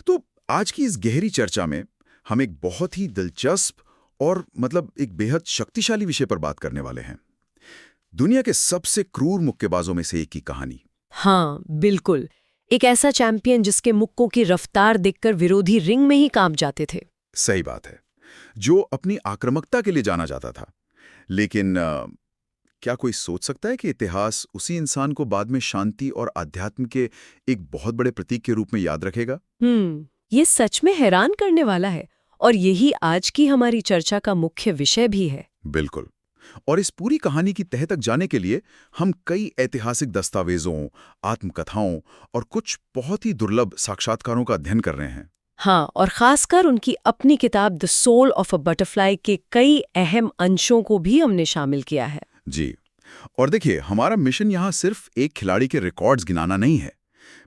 तो आज की इस गहरी चर्चा में हम एक बहुत ही दिलचस्प और एक बेहद शक्तिशाली विषय पर बात करने वाले हैं। दुनिया के सबसे क्रूर मुक्केबाजों में से एक की कहानी। हाँ, बिल्कुल। एक ऐसा चैंपियन जिसके मुक्कों की रफ्तार देखकर विरोधी रिंग में ही कांप जाते थे। सही बात है, जो अपनी आक्रामकता के लिए जाना जाता था। लेकिन क्या कोई सोच सकता है कि इतिहास उसी इंसान को बाद में शांति और अध्यात्म के एक बहुत बड़े प्रतीक के रूप में याद रखेगा? ये सच में हैरान करने वाला है और यही आज की हमारी चर्चा का मुख्य विषय भी है। बिल्कुल। और इस पूरी कहानी की तह तक जाने के लिए हम कई ऐतिहासिक दस्तावेजों, आत्मकथाओं और कुछ बहुत ही दुर्लभ साक्षात्कारों का अध्ययन कर रहे हैं। हाँ, और खासकर उनकी अपनी किताब the soul of a butterfly के कई अहम अंशों को भी हमने शामिल किया है। जी। और देखिए, हमारा मिशन यहाँ सिर्फ एक खिलाड़ी के रिकॉर्ड्स गिनाना नहीं है।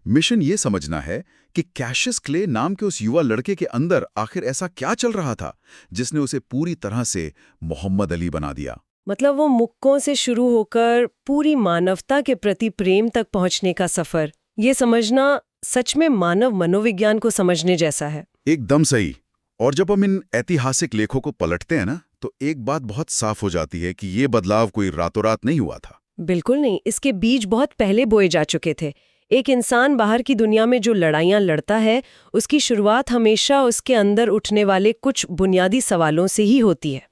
मिशन ये समझना है कि कैशियस क्ले नाम के उस युवा लड़के के अंदर आखिर ऐसा क्या चल रहा था जिसने उसे पूरी तरह से मोहम्मद अली बना दिया। मतलब वो मुक्कों से शुरू होकर पूरी मानवता के प्रति प्रेम तक पहुंचने का सफर, ये समझना सच में मानव मनोविज्ञान को समझने जैसा है। एकदम सही। और जब हम इन ऐतिहासिक लेखों को पलटते हैं ना, तो एक बात बहुत साफ हो जाती है कि ये बदलाव कोई रातों रात नहीं हुआ था। बिल्कुल नहीं, इसके बीज बहुत पहले बोए जा चुके थे। एक इंसान बाहर की दुनिया में जो लड़ाइयाँ लड़ता है, उसकी शुरुआत हमेशा उसके अंदर उठने वाले कुछ बुनियादी सवालों से ही होती है।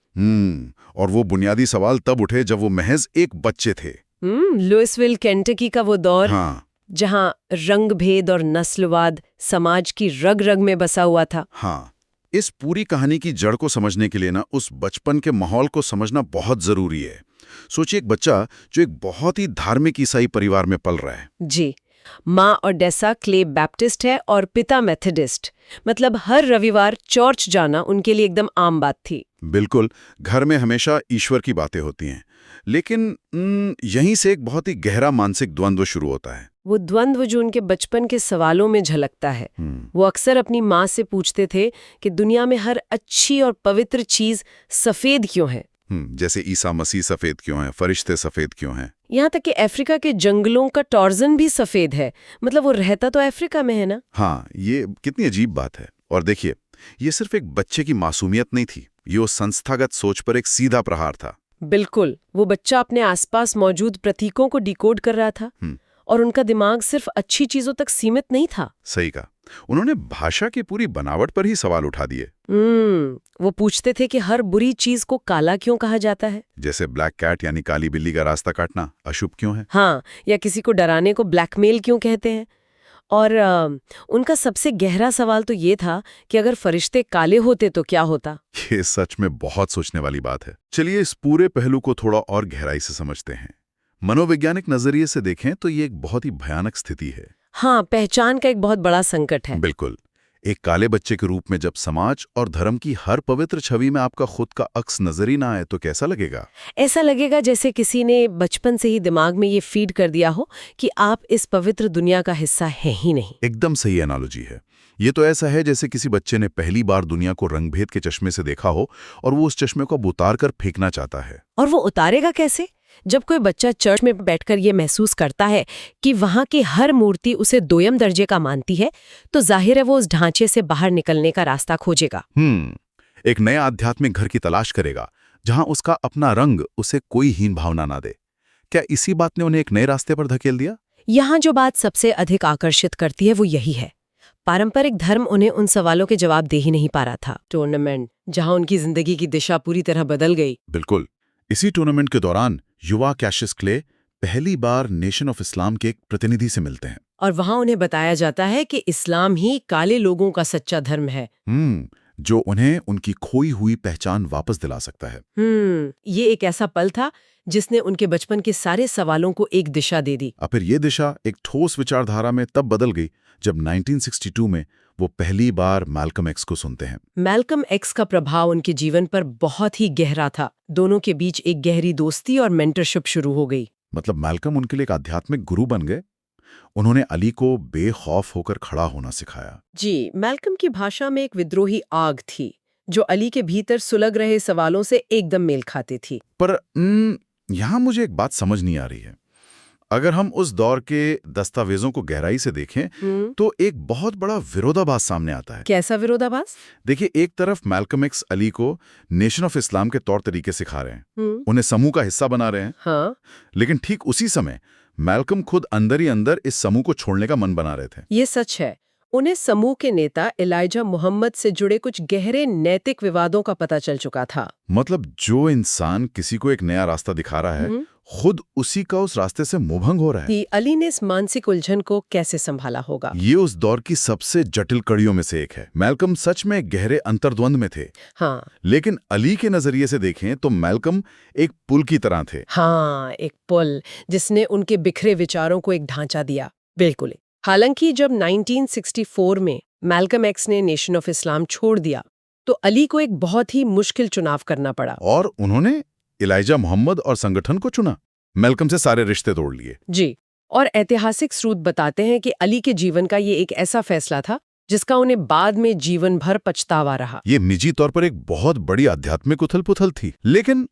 और वो बुनियादी सवाल तब उठे जब वो महज एक बच्चे थे। लुइसविल, केंटकी का वो दौर, हाँ। जहाँ रंग भेद और नस्लवाद समाज की रग रग में बसा हुआ था। हाँ, इस पूरी कहानी की जड़ को समझने के लिए ना उस बचपन के माहौल को समझना बहुत जरूरी है। सोचिए, एक बच्चा जो एक बहुत ही धार्मिक ईसाई परिवार में पल रहा है। जी, माँ ओडेसा क्ले बैप्टिस्ट है और पिता मेथोडिस्ट। मतलब हर रविवार चर्च जाना उनके लिए एकदम आम बात थी। बिल्कुल, घर में हमेशा ईश्वर की बातें होती हैं। लेकिन यहीं से एक बहुत ही गहरा मानसिक द्वंद्व शुरू होता है। वो द्वंद्व जो उनके बचपन के सवालों में झलकता है। वो अक्सर अपनी माँ से पूछते थे कि दुनिया में हर अच्छी और पवित्र चीज सफेद क्यों है। जैसे ईसा मसीह सफेद क्यों है, फरिश्ते सफेद क्यों हैं। यहाँ तक कि अफ्रीका के जंगलों का टार्जन भी सफेद है। मतलब वो रहता तो अफ्रीका में है ना। हाँ, ये कितनी अजीब बात है। और देखिए, ये सिर्फ एक बच्चे की मासूमियत नहीं थी, ये उस संस्थागत सोच पर एक सीधा प्रहार था। बिल्कुल, वो बच्चा अपने आसपास मौजूद प्रतीकों को डिकोड कर रहा था और उनका दिमाग सिर्फ अच्छी चीजों तक सीमित नहीं था। सही कहा। उन्होंने भाषा की पूरी बनावट पर ही सवाल उठा दिए। वो पूछते थे कि हर बुरी चीज को काला क्यों कहा जाता है। जैसे ब्लैक कैट यानी काली बिल्ली का रास्ता काटना अशुभ क्यों है। हाँ, या किसी को डराने को ब्लैकमेल क्यों कहते हैं। और उनका सबसे गहरा सवाल तो ये था कि अगर फरिश्ते काले होते तो क्या होता। ये सच में बहुत सोचने वाली बात है। चलिए इस पूरे पहलू को थोड़ा और गहराई से समझते हैं। मनोवैज्ञानिक नजरिए से देखें तो ये एक बहुत ही भयानक स्थिति है। हाँ, पहचान का एक बहुत बड़ा संकट है। बिल्कुल। एक काले बच्चे के रूप में जब समाज और धर्म की हर पवित्र छवि में आपका खुद का अक्स नजर ही ना आए तो कैसा लगेगा? ऐसा लगेगा जैसे किसी ने बचपन से ही दिमाग में ये फीड कर दिया हो कि आप इस पवित्र दुनिया का हिस्सा है ही नहीं। एकदम सही एनालॉजी है। ये तो ऐसा है जैसे किसी बच्चे ने पहली बार दुनिया को रंगभेद के चश्मे से देखा हो और वो उस चश्मे को अब उतार कर फेंकना चाहता है। और वो उतारेगा कैसे? जब कोई बच्चा चर्च में बैठकर ये महसूस करता है कि वहाँ की हर मूर्ति उसे दोयम दर्जे का मानती है, तो जाहिर है वो उस ढांचे से बाहर निकलने का रास्ता खोजेगा। एक नया आध्यात्मिक घर की तलाश करेगा जहां उसका अपना रंग उसे कोई हीन भावना ना दे। क्या इसी बात ने उन्हें एक नए रास्ते पर धकेल दिया? यहाँ जो बात सबसे अधिक आकर्षित करती है वो यही है। पारंपरिक धर्म उन्हें उन सवालों के जवाब दे ही नहीं पा रहा था। टूर्नामेंट जहां उनकी जिंदगी की दिशा पूरी तरह बदल गई। बिल्कुल। इसी टूर्नामेंट के दौरान युवा कैशियस क्ले पहली बार नेशन ऑफ इस्लाम के एक प्रतिनिधि से मिलते हैं। और वहां उन्हें बताया जाता है कि इस्लाम ही काले लोगों का सच्चा धर्म है। जो उन्हें उनकी खोई हुई पहचान वापस दिला सकता है। ये एक ऐसा पल था जिसने उनके बचपन के सारे सवालों को एक दिशा दे दी। और फिर ये दिशा एक ठोस विचारधारा में तब बदल गई जब 1962 में वो पहली बार मैल्कम एक्स को सुनते हैं। मैल्कम एक्स का प्रभाव उनके जीवन पर बहुत ही गहरा था। दोनों के बीच एक गहरी दोस्ती और मेंटरशिप शुरू हो गई। मतलब मैल्कम उनके लिए एक आध्यात्मिक गुरु बन गए। उन्होंने अली को बेखौफ होकर खड़ा होना सिखाया। जी, मैल्कम की भाषा में एक विद्रोही आग थी जो अली के भीतर सुलग रहे सवालों से एकदम मेल खाती थी। पर यहाँ मुझे एक बात समझ नहीं आ रही है। अगर हम उस दौर के दस्तावेजों को गहराई से देखें तो एक बहुत बड़ा विरोधाभास सामने आता है। कैसा विरोधाभास? देखिए, एक तरफ मैल्कम एक्स अली को नेशन ऑफ इस्लाम के तौर तरीके सिखा रहे हैं, उन्हें समूह का हिस्सा बना रहे हैं। हाँ। लेकिन ठीक उसी समय मैल्कम खुद अंदर ही अंदर इस समूह को छोड़ने का मन बना रहे थे। ये सच है। उन्हें समूह के नेता एलाइजा मोहम्मद से जुड़े कुछ गहरे नैतिक विवादों का पता चल चुका था। मतलब जो इंसान किसी को एक नया रास्ता दिखा रहा है, खुद उसी का उस रास्ते से मोहभंग हो रहा है। कि अली ने इस मानसिक उलझन को कैसे संभाला होगा? ये उस दौर की सबसे जटिल कड़ियों में से एक है। मैल्कम सच में गहरे अंतर्द्वंद में थे। हाँ। लेकिन अली के नजरिए से देखें तो मैल्कम एक पुल की तरह थे। हाँ, एक पुल जिसने उनके बिखरे विचारों को एक ढांचा दिया। बिल्कुल। हालांकि जब 1964 में मैल्कम एक्स ने नेशन ऑफ इस्लाम छोड़ दिया तो अली को एक बहुत ही मुश्किल चुनाव करना पड़ा। और उन्होंने एलाइजा मोहम्मद और संगठन को चुना। मैल्कम से सारे रिश्ते तोड़ लिए। जी। और ऐतिहासिक स्रोत बताते हैं कि अली के जीवन का ये एक ऐसा फैसला था जिसका उन्हें बाद में जीवन भर पछतावा रहा। ये निजी तौर पर एक बहुत बड़ी आध्यात्मिक उथल-पुथल थी। लेकिन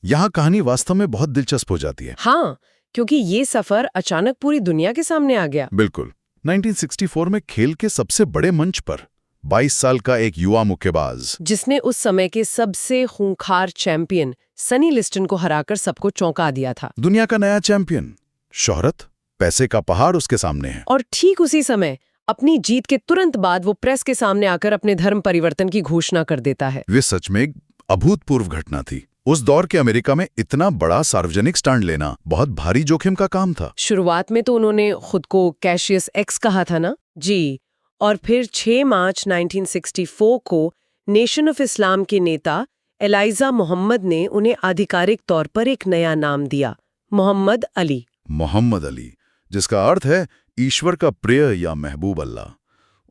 यहाँ कहानी वास्तव में बहुत दिलचस्प हो जाती है। हाँ, क्योंकि ये सफर अचानक पूरी दुनिया के सामने आ गया। बिल्कुल। 1964 में खेल के सबसे बड़े मंच पर 22 साल का एक युवा मुक्केबाज, जिसने उस समय के सबसे खूंखार चैंपियन सनी लिस्टन को हराकर सबको चौंका दिया था। दुनिया का नया चैंपियन, शोहरत, पैसे का पहाड़ उसके सामने है। और ठीक उसी समय अपनी जीत के तुरंत बाद वो प्रेस के सामने आकर अपने धर्म परिवर्तन की घोषणा कर देता है। वे सच में एक अभूतपूर्व घटना थी। उस दौर के अमेरिका में इतना बड़ा सार्वजनिक स्टैंड लेना बहुत भारी जोखिम का काम था। शुरुआत में तो उन्होंने खुद को कैशियस एक्स कहा था ना? जी। और फिर 6 मार्च 1964 को नेशन ऑफ इस्लाम के नेता एलाइजा मोहम्मद ने उन्हें आधिकारिक तौर पर एक नया नाम दिया, मोहम्मद अली। मोहम्मद अली, जिसका अर्थ है ईश्वर का प्रिय या महबूब अल्लाह।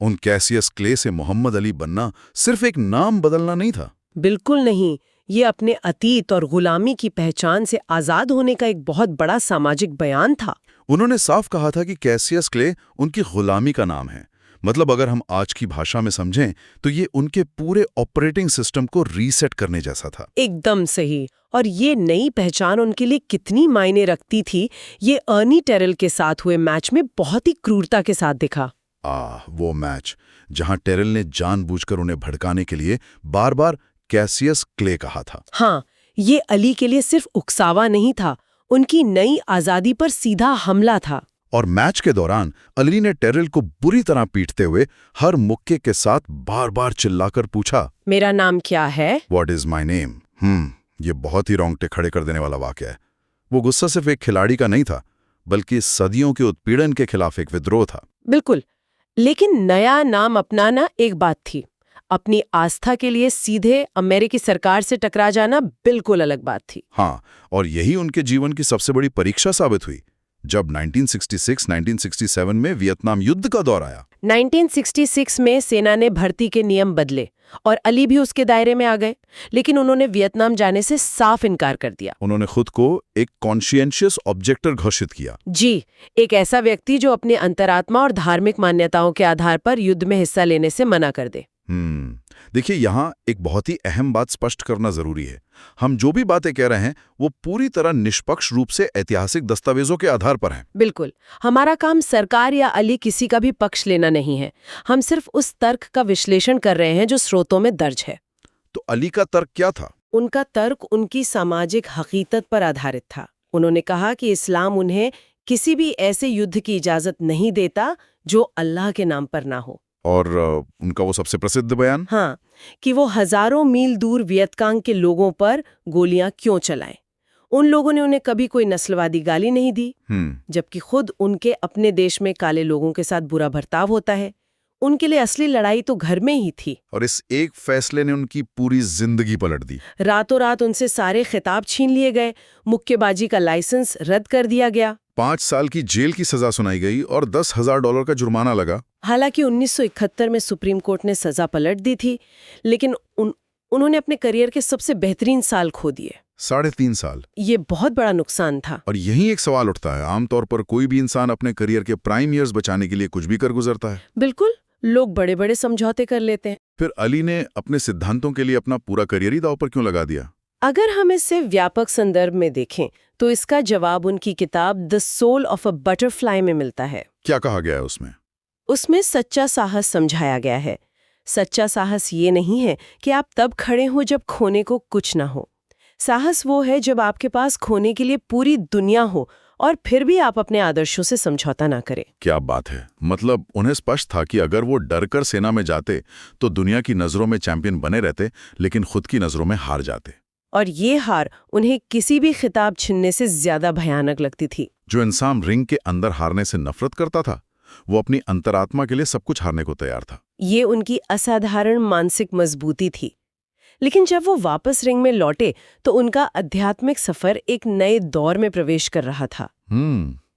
उन कैसियस क्ले से मोहम्मद अली बनना सिर्फ एक नाम बदलना नहीं था। बिल्कुल नहीं, ये अपने अतीत और गुलामी की पहचान से आजाद होने का एक बहुत बड़ा सामाजिक बयान था। उन्होंने साफ कहा था कि कैसियस क्ले उनकी गुलामी का नाम है। मतलब अगर हम आज की भाषा में समझें तो ये उनके पूरे ऑपरेटिंग सिस्टम को रीसेट करने जैसा था। एकदम सही। और ये नई पहचान उनके लिए कितनी मायने रखती थी, ये अर्नी टेरल के साथ हुए मैच में बहुत ही क्रूरता के साथ दिखा। वो मैच जहां टेरल ने जानबूझकर उन्हें भड़काने के लिए बार बार कैसियस क्ले कहा था। हाँ, ये अली के लिए सिर्फ उकसावा नहीं था, उनकी नई आजादी पर सीधा हमला था। और मैच के दौरान अली ने टेरल को बुरी तरह पीटते हुए हर मुक्के के साथ बार बार चिल्लाकर पूछा, मेरा नाम क्या है? What is my name? ये बहुत ही रोंगटे खड़े कर देने वाला वाकया है। वो गुस्सा सिर्फ एक खिलाड़ी का नहीं था, बल्कि सदियों के उत्पीड़न के खिलाफ एक विद्रोह था। बिल्कुल। लेकिन नया नाम अपनाना एक बात थी, अपनी आस्था के लिए सीधे अमेरिकी सरकार से टकरा जाना बिल्कुल अलग बात थी। हाँ, और यही उनके जीवन की सबसे बड़ी परीक्षा साबित हुई जब 1966-1967 में वियतनाम युद्ध का दौर आया। 1966 में सेना ने भर्ती के नियम बदले और अली भी उसके दायरे में आ गए, लेकिन उन्होंने वियतनाम जाने से साफ इनकार कर दिया। उन्होंने खुद को एक कॉन्शियंशियस ऑब्जेक्टर घोषित किया। जी, एक ऐसा व्यक्ति जो अपने अंतरात्मा और धार्मिक मान्यताओं के आधार पर युद्ध में हिस्सा लेने से मना कर दे। देखिए, यहाँ एक बहुत ही अहम बात स्पष्ट करना जरूरी है। हम जो भी बातें कह रहे हैं वो पूरी तरह निष्पक्ष रूप से ऐतिहासिक दस्तावेजों के आधार पर हैं। बिल्कुल। हमारा काम सरकार या अली किसी का भी पक्ष लेना नहीं है, हम सिर्फ उस तर्क का विश्लेषण कर रहे हैं जो स्रोतों में दर्ज है। तो अली का तर्क क्या था? उनका तर्क उनकी सामाजिक हकीकत पर आधारित था। उन्होंने कहा कि इस्लाम उन्हें किसी भी ऐसे युद्ध की इजाजत नहीं देता जो अल्लाह के नाम पर ना हो। और उनका वो सबसे प्रसिद्ध बयान? हाँ, कि वो हजारों मील दूर वियतकांग के लोगों पर गोलियां क्यों चलाएं। उन लोगों ने उन्हें कभी कोई नस्लवादी गाली नहीं दी, जबकि खुद उनके अपने देश में काले लोगों के साथ बुरा बर्ताव होता है। उनके लिए असली लड़ाई तो घर में ही थी। और इस एक फैसले ने उनकी पूरी जिंदगी पलट दी। रातों रात उनसे सारे खिताब छीन लिए गए, मुक्केबाजी का लाइसेंस रद्द कर दिया गया, 5 साल की जेल की सजा सुनाई गई और $10,000 का जुर्माना लगा। हालांकि 1971 में सुप्रीम कोर्ट ने सजा पलट दी थी, लेकिन उन्होंने अपने करियर के सबसे बेहतरीन साल खो दिए। 3.5 साल। ये बहुत बड़ा नुकसान था। और यही एक सवाल उठता है, आमतौर पर कोई भी इंसान अपने करियर के प्राइम ईयर्स बचाने के लिए कुछ भी कर गुजरता है। बिल्कुल, लोग बड़े बड़े समझौते कर लेते हैं। फिर अली ने अपने सिद्धांतों के लिए अपना पूरा करियर ही दांव पर क्यों लगा दिया? अगर हम इसे व्यापक संदर्भ में देखें तो इसका जवाब उनकी किताब the soul of a butterfly में मिलता है। क्या कहा गया है उसमें? उसमें सच्चा साहस समझाया गया है। सच्चा साहस ये नहीं है कि आप तब खड़े हो जब खोने को कुछ ना हो। साहस वो है जब आपके पास खोने के लिए पूरी दुनिया हो और फिर भी आप अपने आदर्शों से समझौता ना करें। क्या बात है। मतलब उन्हें स्पष्ट था कि अगर वो डरकर सेना में जाते तो दुनिया की नजरों में चैंपियन बने रहते, लेकिन खुद की नजरों में हार जाते। और ये हार उन्हें किसी भी खिताब छीनने से ज्यादा भयानक लगती थी। जो इंसान रिंग के अंदर हारने से नफरत करता था, वो अपनी अंतरात्मा के लिए सब कुछ हारने को तैयार था। ये उनकी असाधारण मानसिक मजबूती थी। लेकिन जब वो वापस रिंग में लौटे तो उनका आध्यात्मिक सफर एक नए दौर में प्रवेश कर रहा था।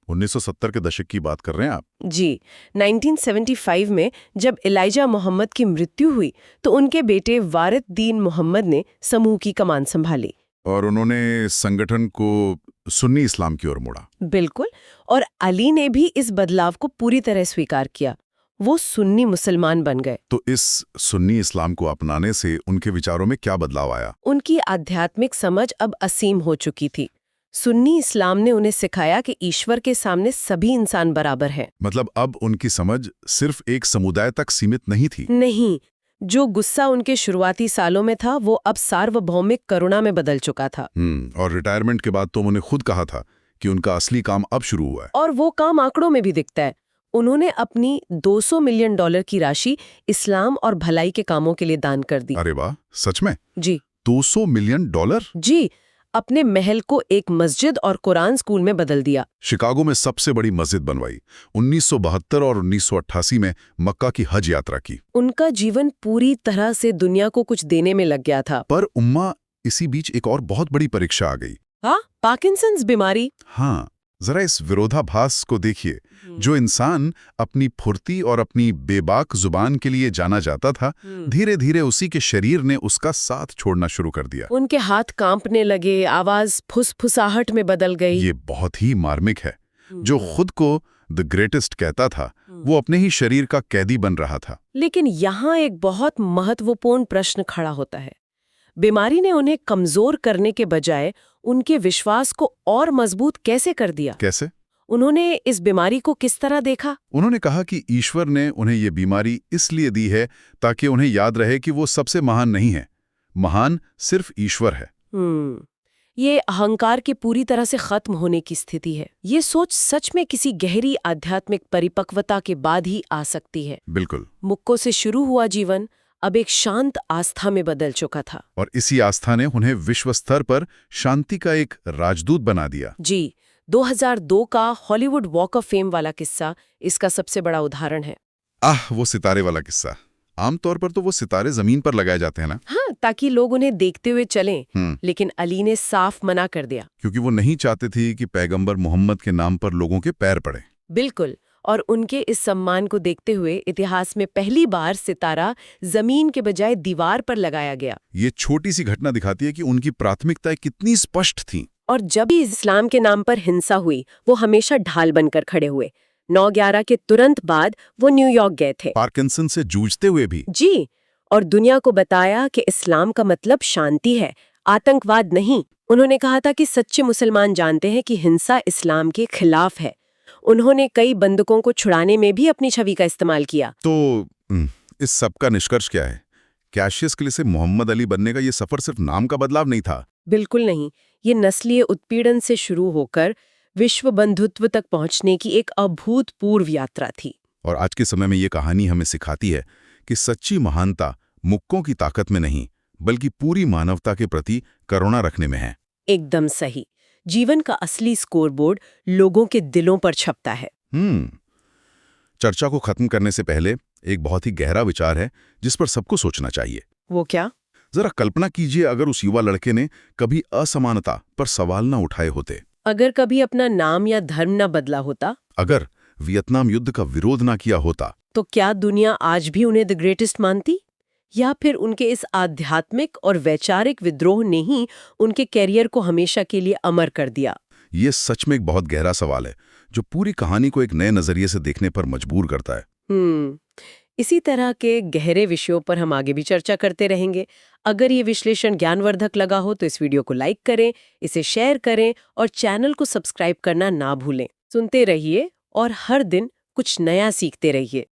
1970 के दशक की बात कर रहे हैं आप? जी, 1975 में जब इलाइजा मोहम्मद की मृत्यु हुई तो उनके बेटे वारिद दीन मोहम्मद ने समूह की कमान संभाली। और उन्होंने संगठन को सुन्नी इस्लाम की ओर मोड़ा। बिल्कुल, और अली ने भी इस बदलाव को पूरी तरह स्वीकार किया। वो सुन्नी मुसलमान बन गए। तो इस सुन्नी इस्लाम को अपनाने से उनके विचारों में क्या बदलाव आया? उनकी आध्यात्मिक समझ अब असीम हो चुकी थी। सुन्नी इस्लाम ने उन्हें सिखाया कि ईश्वर के सामने सभी इंसान बराबर हैं। मतलब अब उनकी समझ सिर्फ एक समुदाय तक सीमित नहीं थी। नहीं, जो गुस्सा उनके शुरुआती सालों में था वो अब सार्वभौमिक करुणा में बदल चुका था। और रिटायरमेंट के बाद तो उन्होंने खुद कहा था कि उनका असली काम अब शुरू हुआ है। और वो काम आंकड़ों में भी दिखता है। उन्होंने अपनी $200 मिलियन की राशि इस्लाम और भलाई के कामों के लिए दान कर दी। अरे वाह, सच में? जी, $200 मिलियन? जी, अपने महल को एक मस्जिद और कुरान स्कूल में बदल दिया। शिकागो में सबसे बड़ी मस्जिद बनवाई। 1972 और 1988 में मक्का की हज यात्रा की। उनका जीवन पूरी तरह से दुनिया को कुछ देने में लग गया था। पर उम्मा, इसी बीच एक और बहुत बड़ी परीक्षा आ गई। हाँ, पार्किंसंस बीमारी। हाँ, जरा इस विरोधाभास को देखिए। जो इंसान अपनी फुर्ती और अपनी बेबाक जुबान के लिए जाना जाता था, धीरे धीरे उसी के शरीर ने उसका साथ छोड़ना शुरू कर दिया। उनके हाथ कांपने लगे, आवाज फुसफुसाहट में बदल गई। ये बहुत ही मार्मिक है। जो खुद को द ग्रेटेस्ट कहता था, वो अपने ही शरीर का कैदी बन रहा था। लेकिन यहाँ एक बहुत महत्वपूर्ण प्रश्न खड़ा होता है। बीमारी ने उन्हें कमजोर करने के बजाय उनके विश्वास को और मजबूत कैसे कर दिया? कैसे? उन्होंने इस बीमारी को किस तरह देखा? उन्होंने कहा कि ईश्वर ने उन्हें ये बीमारी इसलिए दी है ताकि उन्हें याद रहे कि वो सबसे महान नहीं है, महान सिर्फ ईश्वर है। ये अहंकार के पूरी तरह से खत्म होने की स्थिति है। ये सोच सच में किसी गहरी आध्यात्मिक परिपक्वता के बाद ही आ सकती है। बिल्कुल। मुक्कों से शुरू हुआ जीवन अब एक शांत आस्था में बदल चुका था। और इसी आस्था ने उन्हें विश्व स्तर पर शांति का एक राजदूत बना दिया। जी, 2002 का हॉलीवुड वॉक ऑफ फेम वाला किस्सा इसका सबसे बड़ा उदाहरण है। वो सितारे वाला किस्सा। आमतौर पर तो वो सितारे जमीन पर लगाए जाते हैं ना? हाँ, ताकि लोग उन्हें देखते हुए चलें। लेकिन अली ने साफ मना कर दिया। क्योंकि वो नहीं चाहते थे कि पैगंबर मोहम्मद के नाम पर लोगों के पैर पड़े। बिल्कुल, और उनके इस सम्मान को देखते हुए इतिहास में पहली बार सितारा जमीन के बजाय दीवार पर लगाया गया। ये छोटी सी घटना दिखाती है कि उनकी प्राथमिकताएं कितनी स्पष्ट थीं। और जब भी इस्लाम के नाम पर हिंसा हुई, वो हमेशा ढाल बनकर खड़े हुए। 9/11 के तुरंत बाद वो न्यूयॉर्क गए थे, पार्किंसन से जूझते हुए भी। जी, और दुनिया को बताया कि इस्लाम का मतलब शांति है, आतंकवाद नहीं। उन्होंने कहा था कि सच्चे मुसलमान जानते हैं कि हिंसा इस्लाम के खिलाफ है। उन्होंने कई बंदूकों को छुड़ाने में भी अपनी छवि का इस्तेमाल किया। तो इस सब का निष्कर्ष क्या है? कैशियस क्ले से मोहम्मद अली बनने का ये सफर सिर्फ नाम का बदलाव नहीं था। बिल्कुल नहीं, ये नस्लीय उत्पीड़न से शुरू होकर विश्व बंधुत्व तक पहुंचने की एक अभूतपूर्व यात्रा थी। और आज के समय में ये कहानी हमें सिखाती है कि सच्ची महानता मुक्कों की ताकत में नहीं, बल्कि पूरी मानवता के प्रति करुणा रखने में है। एकदम सही। जीवन का असली स्कोरबोर्ड लोगों के दिलों पर छपता है। चर्चा को खत्म करने से पहले एक बहुत ही गहरा विचार है जिस पर सबको सोचना चाहिए। वो क्या? जरा कल्पना कीजिए, अगर उस युवा लड़के ने कभी असमानता पर सवाल न उठाए होते, अगर कभी अपना नाम या धर्म न बदला होता, अगर वियतनाम युद्ध का विरोध ना किया होता, तो क्या दुनिया आज भी उन्हें द ग्रेटेस्ट मानती? या फिर उनके इस आध्यात्मिक और वैचारिक विद्रोह ने ही उनके कैरियर को हमेशा के लिए अमर कर दिया? ये सच में एक बहुत गहरा सवाल है जो पूरी कहानी को एक नए नजरिए से देखने पर मजबूर करता है। इसी तरह के गहरे विषयों पर हम आगे भी चर्चा करते रहेंगे। अगर ये विश्लेषण ज्ञानवर्धक लगा हो तो इस वीडियो को लाइक करें, इसे शेयर करें और चैनल को सब्सक्राइब करना ना भूलें। सुनते रहिए और हर दिन कुछ नया सीखते रहिए।